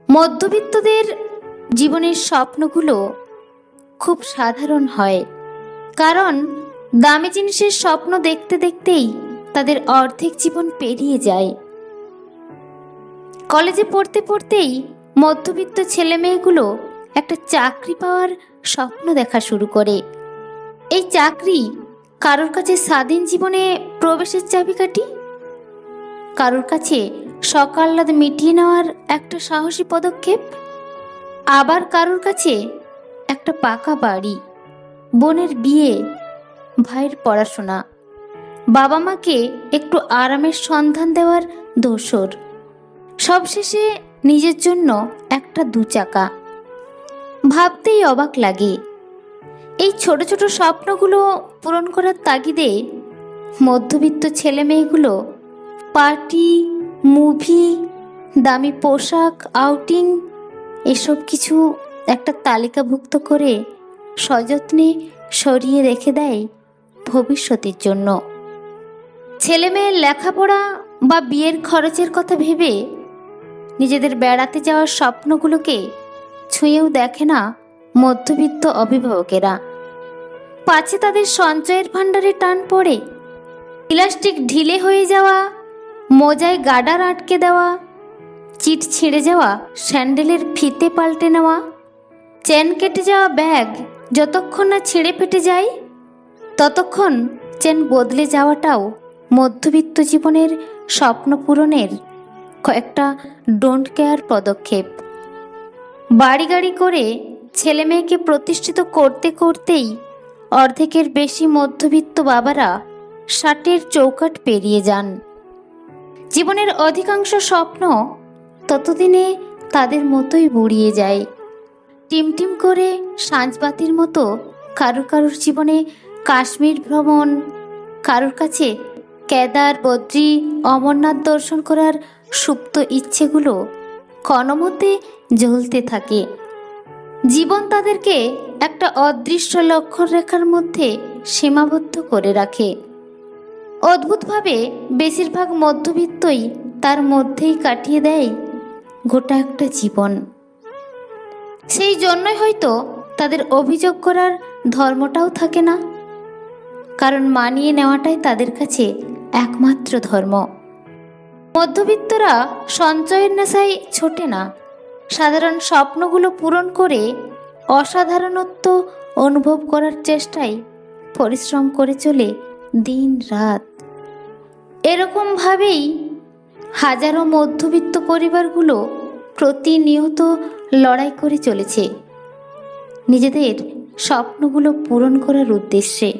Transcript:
মধ্যবিত্তদের জীবনের স্বপ্নগুলো খুব সাধারণ হয়, কারণ দামি জিনিসের স্বপ্ন দেখতে দেখতেই তাদের অর্ধেক জীবন পেরিয়ে যায়। কলেজে পড়তে পড়তেই মধ্যবিত্ত ছেলেমেয়েগুলো একটা চাকরি পাওয়ার স্বপ্ন দেখা শুরু করে। এই চাকরি কারোর কাছে স্বাধীন জীবনে প্রবেশের চাবিকাঠি, কারোর কাছে সকাল্লাদ মিটিয়ে নেওয়ার একটা সাহসী পদক্ষেপ, আবার কারোর কাছে একটা পাকা বাড়ি, বোনের বিয়ে, ভাইয়ের পড়াশোনা, বাবা মাকে একটু আরামের সন্ধান দেওয়ার দোসর, সবশেষে নিজের জন্য একটা দু চাকা। ভাবতেই অবাক লাগে, এই ছোট ছোট স্বপ্নগুলো পূরণ করার তাগিদে মধ্যবিত্ত ছেলে মেয়েগুলো পার্টি, মুভি, দামি পোশাক, আউটিং এসব কিছু একটা তালিকাভুক্ত করে সযত্নে সরিয়ে রেখে দেয় ভবিষ্যতের জন্য। ছেলে মেয়ের লেখাপড়া বা বিয়ের খরচের কথা ভেবে নিজেদের বেড়াতে যাওয়ার স্বপ্নগুলোকে ছুঁয়েও দেখে না মধ্যবিত্ত অভিভাবকেরা। পাছে তাদের সঞ্চয়ের ভাণ্ডারে টান পড়ে, ইলাস্টিক ঢিলে হয়ে যাওয়া, মোজায় গার্ডার আটকে দেওয়া, চিট ছিঁড়ে যাওয়া স্যান্ডেলের ফিতে পাল্টে নেওয়া, চেন কেটে যাওয়া ব্যাগ যতক্ষণ না ছিঁড়ে ফেটে যায় ততক্ষণ চেন বদলে যাওয়াটাও মধ্যবিত্ত জীবনের স্বপ্ন পূরণের কয়েকটা ডোন্ট কেয়ার পদক্ষেপ। বাড়ি গাড়ি করে ছেলে মেয়েকে প্রতিষ্ঠিত করতে করতেই অর্ধেকের বেশি মধ্যবিত্ত বাবারা 60-এর চৌকাঠ পেরিয়ে যান। জীবনের অধিকাংশ স্বপ্ন ততদিনে তাদের মতোই বুড়িয়ে যায়। টিমটিম করে সাঁঝবাতির মতো কারুর কারুর জীবনে কাশ্মীর ভ্রমণ, কারুর কাছে কেদার, বদ্রী, অমরনাথ দর্শন করার সুপ্ত ইচ্ছেগুলো কোনোমতে জ্বলতে থাকে। জীবন তাদেরকে একটা অদৃশ্য লক্ষ্যরেখার মধ্যে সীমাবদ্ধ করে রাখে। অদ্ভুতভাবে বেশিরভাগ মধ্যবিত্তই তার মধ্যেই কাটিয়ে দেয় গোটা একটা জীবন। সেই জন্যই হয়তো তাদের অভিযোগ করার ধর্মটাও থাকে না, কারণ মানিয়ে নেওয়াটাই তাদের কাছে একমাত্র ধর্ম। মধ্যবিত্তরা সঞ্চয়ের নেশায় ছোটে না, সাধারণ স্বপ্নগুলো পূরণ করে অসাধারণত্ব অনুভব করার চেষ্টায় পরিশ্রম করে চলে দিন রাত। এরকমভাবেই হাজারো মধ্যবিত্ত পরিবারগুলো প্রতিনিয়ত লড়াই করে চলেছে নিজেদের স্বপ্নগুলো পূরণ করার উদ্দেশ্যে।